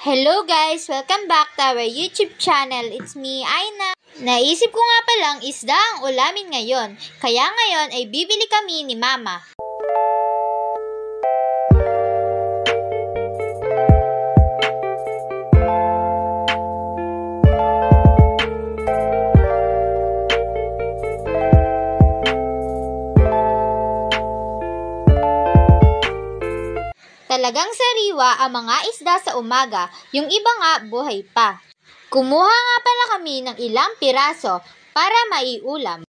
Hello guys! Welcome back to our YouTube channel. It's me, Aina. Naisip ko nga palang isda ang ulamin ngayon. Kaya ngayon ay bibili kami ni Mama. Talagang sariwa ang mga isda sa umaga, yung iba nga buhay pa. Kumuha nga pala kami ng ilang piraso para maiulam.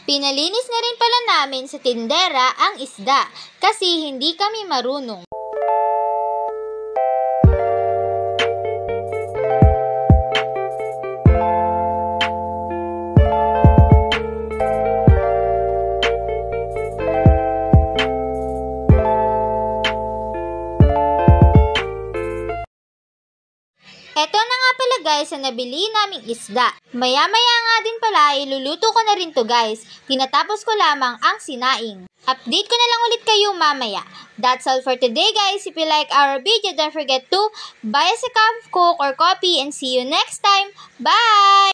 Pinalinis na rin pala namin sa tindera ang isda kasi hindi kami marunong. Eto na nga pala guys ang nabili naming isda. Maya-maya nga din pala iluluto ko na rin to guys. Tinatapos ko lamang ang sinaing. Update ko na lang ulit kayo mamaya. That's all for today guys. If you like our video, don't forget to buy us a cup of Coke or coffee and see you next time. Bye!